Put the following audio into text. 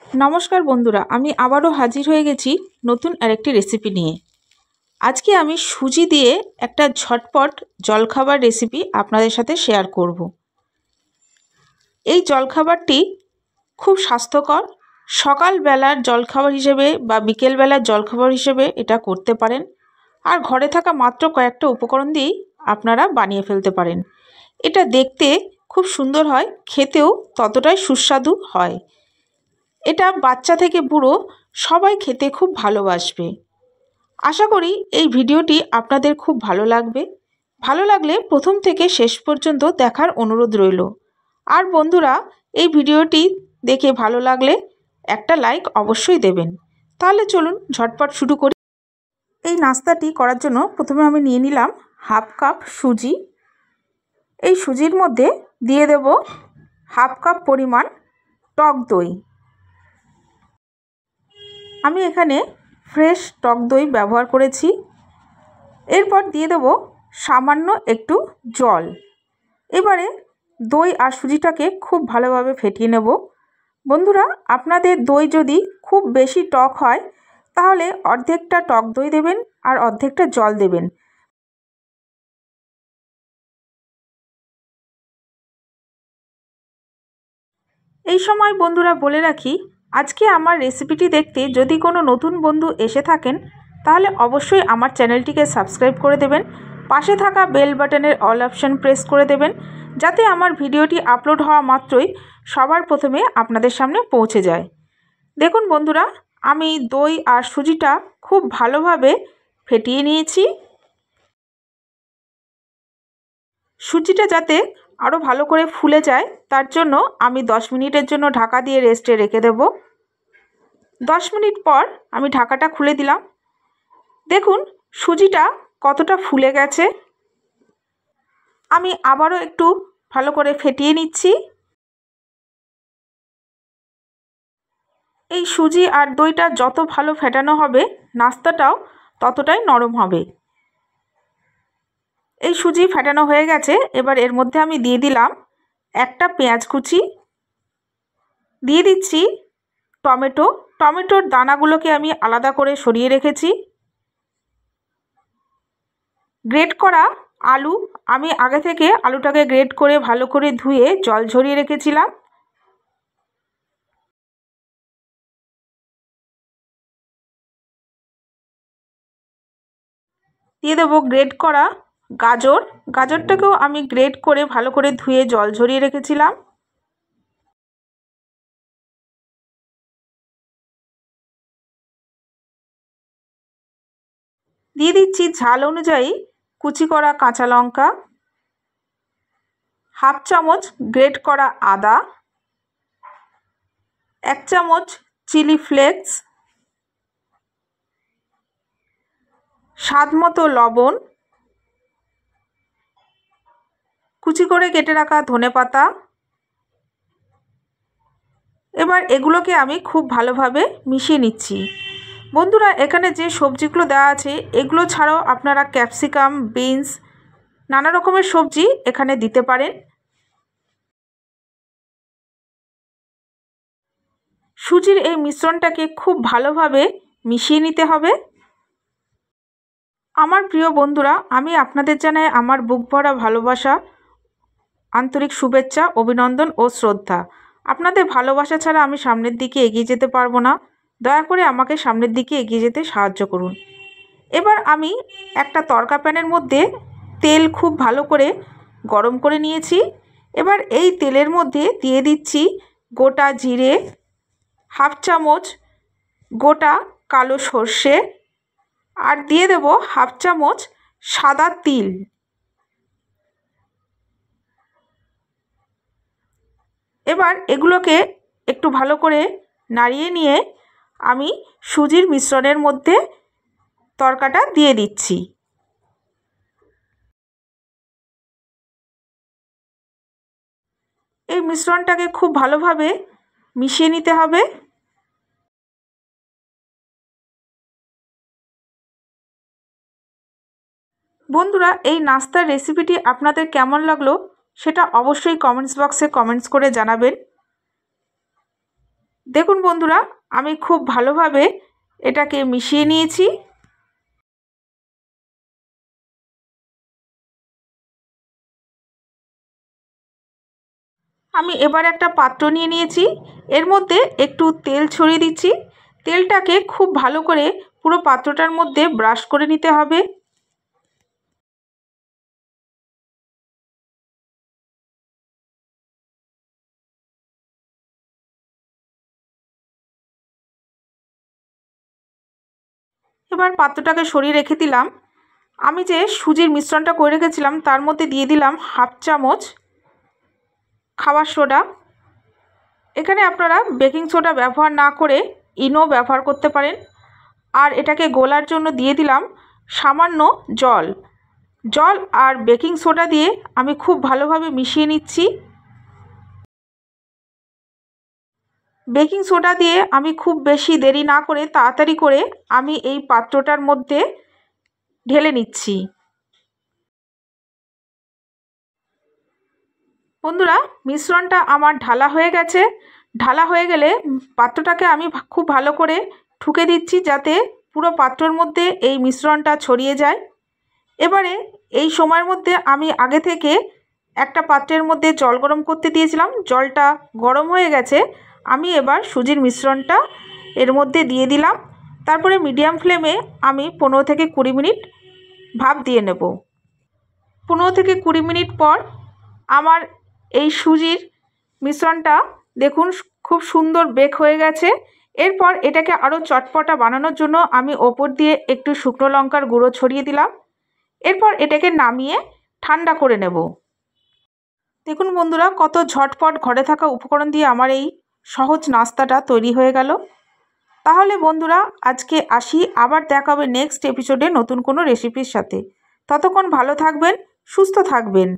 नमस्कार बंधुरा आमी आबारो हाजिर हो गेছি नतून आरेकटी रेसिपि निये। आज के आमी सुजी दिए एक झटपट जलखाबार रेसिपि आपनादेर साथे शेयर करब। এই জলখাবারটি খুব স্বাস্থ্যকর। সকাল বেলার জলখাবার হিসেবে বা বিকেল বেলার জলখাবার হিসেবে এটা করতে পারেন। আর ঘরে থাকা মাত্র কয়েকটা উপকরণ দিয়েই আপনারা বানিয়ে ফেলতে পারেন। এটা দেখতে খুব সুন্দর হয়, খেতেও ততটাই সুস্বাদু হয়। এটা বাচ্চা থেকে বুড়ো সবাই খেতে খুব ভালোবাসবে। আশা করি এই ভিডিওটি আপনাদের খুব ভালো লাগবে। ভালো লাগলে প্রথম থেকে শেষ পর্যন্ত দেখার অনুরোধ রইল। আর বন্ধুরা, এই ভিডিওটি দেখে ভালো লাগলে একটা লাইক অবশ্যই দেবেন। তাহলে চলুন ঝটপট শুরু করি। এই নাস্তাটি করার জন্য প্রথমে আমি নিয়ে নিলাম হাফ কাপ সুজি। এই সুজির মধ্যে দিয়ে দেব হাফ কাপ পরিমাণ টক দই। আমি এখানে ফ্রেশ টক দই ব্যবহার করেছি। এরপর দিয়ে দেব সামান্য একটু জল। এবারে দই আর সুজিটাকে খুব ভালোভাবে ফেটিয়ে নেব। বন্ধুরা, আপনাদের দই যদি খুব বেশি টক হয় তাহলে অর্ধেকটা টক দই দেবেন আর অর্ধেকটা জল দেবেন। এই সময় বন্ধুরা বলে রাখি, আজকে আমার রেসিপিটি দেখতে যদি কোনো নতুন বন্ধু এসে থাকেন তাহলে অবশ্যই আমার চ্যানেলটিকে সাবস্ক্রাইব করে দেবেন। পাশে থাকা বেল বাটনের অল অপশন প্রেস করে দেবেন, যাতে আমার ভিডিওটি আপলোড হওয়া মাত্রই সবার প্রথমে আপনাদের সামনে পৌঁছে যায়। দেখুন বন্ধুরা, আমি দই আর সুজিটা খুব ভালোভাবে ফেটিয়ে নিয়েছি। সুজিটা যাতে আরও ভালো করে ফুলে যায় তার জন্য আমি 10 মিনিটের জন্য ঢাকা দিয়ে রেস্টে রেখে দেব। 10 মিনিট পর আমি ঢাকাটা খুলে দিলাম। দেখুন সুজিটা কতটা ফুলে গেছে। আমি আবারও একটু ভালো করে ফেটিয়ে নিচ্ছি। এই সুজি আর দইটা যত ভালো ফেটানো হবে নাস্তাটাও ততটাই নরম হবে। এই সুজি ফেটানো হয়ে গেছে। এবার এর মধ্যে আমি দিয়ে দিলাম একটা পেঁয়াজ কুচি, দিয়ে দিচ্ছি টমেটো। টমেটোর দানাগুলোকে আমি আলাদা করে সরিয়ে রেখেছি। গ্রেট করা আলু, আমি আগে থেকে আলুটাকে গ্রেট করে ভালো করে ধুয়ে জল ঝরিয়ে রেখেছিলাম। দিয়ে দেবো গ্রেট করা গাজর। গাজরটাকেও আমি গ্রেট করে ভালো করে ধুয়ে জল ঝরিয়ে রেখেছিলাম। দিয়ে দিচ্ছি ঝাল অনুযায়ী কুচি করা কাঁচা লঙ্কা, হাফ চামচ গ্রেট করা আদা, 1 চামচ চিলি ফ্লেক্স, স্বাদ মতো লবণ, কুচি করে কেটে রাখা ধনেপাতা। এবার এগুলোকে আমি খুব ভালোভাবে মিশিয়ে নিচ্ছি। বন্ধুরা, এখানে যে সবজিগুলো দেওয়া আছে এগুলো ছাড়াও আপনারা ক্যাপসিকাম, বিনস, নানা রকমের সবজি এখানে দিতে পারেন। সুজির এই মিশ্রণটাকে খুব ভালোভাবে মিশিয়ে নিতে হবে। আমার প্রিয় বন্ধুরা, আমি আপনাদের জানাই আমার বুক ভরা ভালোবাসা, আন্তরিক শুভেচ্ছা, অভিনন্দন ও শ্রদ্ধা। আপনাদের ভালোবাসা ছাড়া আমি সামনের দিকে এগিয়ে যেতে পারবো না। দয়া করে আমাকে সামনের দিকে এগিয়ে যেতে সাহায্য করুন। এবার আমি একটা তড়কা প্যানের মধ্যে তেল খুব ভালো করে গরম করে নিয়েছি। এবার এই তেলের মধ্যে দিয়ে দিচ্ছি গোটা জিরে, হাফ চামচ গোটা কালো সর্ষে, আর দিয়ে দেব হাফ চামচ সাদা তিল। এবার এগুলোকে একটু ভালো করে নাড়িয়ে নিয়ে আমি সুজির মিশ্রণের মধ্যে তড়কাটা দিয়ে দিচ্ছি। এই মিশ্রণটাকে খুব ভালোভাবে মিশিয়ে নিতে হবে। বন্ধুরা, এই নাস্তার রেসিপিটি আপনাদের কেমন লাগলো সেটা অবশ্যই কমেন্টস বক্সে কমেন্টস করে জানাবেন। দেখুন বন্ধুরা, আমি খুব ভালোভাবে এটাকে মিশিয়ে নিয়েছি। আমি এবার একটা পাত্র নিয়ে নিয়েছি, এর মধ্যে একটু তেল ছড়িয়ে দিচ্ছি। তেলটাকে খুব ভালো করে পুরো পাত্রটার মধ্যে ব্রাশ করে নিতে হবে। এবার পাত্রটাকে সরিয়ে রেখে দিলাম। আমি যে সুজির মিশ্রণটা করে রেখেছিলাম তার মধ্যে দিয়ে দিলাম হাফ চামচ খাবার সোডা। এখানে আপনারা বেকিং সোডা ব্যবহার না করে ইনো ব্যবহার করতে পারেন। আর এটাকে গোলার জন্য দিয়ে দিলাম সামান্য জল। জল আর বেকিং সোডা দিয়ে আমি খুব ভালোভাবে মিশিয়ে নিচ্ছি। বেকিং সোডা দিয়ে আমি খুব বেশি দেরি না করে তাড়াতাড়ি করে আমি এই পাত্রটার মধ্যে ঢেলে নিচ্ছি। বন্ধুরা, মিশ্রণটা আমার ঢালা হয়ে গেছে। ঢালা হয়ে গেলে পাত্রটাকে আমি খুব ভালো করে ঠুকে দিচ্ছি যাতে পুরো পাত্রর মধ্যে এই মিশ্রণটা ছড়িয়ে যায়। এবারে এই সময়ের মধ্যে আমি আগে থেকে একটা পাত্রের মধ্যে জল গরম করতে দিয়েছিলাম। জলটা গরম হয়ে গেছে। আমি এবার সুজির মিশ্রণটা এর মধ্যে দিয়ে দিলাম। তারপরে মিডিয়াম ফ্লেমে আমি 15 থেকে 20 মিনিট ভাপ দিয়ে নেব। 15 থেকে 20 মিনিট পর আমার এই সুজির মিশ্রণটা দেখুন খুব সুন্দর বেক হয়ে গেছে। এরপর এটাকে আরও চটপটা বানানোর জন্য আমি ওপর দিয়ে একটু শুকনো লঙ্কার গুঁড়ো ছড়িয়ে দিলাম। এরপর এটাকে নামিয়ে ঠান্ডা করে নেব। দেখুন বন্ধুরা, কত ঝটপট ঘরে থাকা উপকরণ দিয়ে আমার এই সহজ নাস্তাটা তৈরি হয়ে গেল। তাহলে বন্ধুরা, আজকে আসি, আবার দেখা হবে নেক্সট এপিসোডে নতুন কোনো রেসিপির সাথে। ততক্ষণ ভালো থাকবেন, সুস্থ থাকবেন।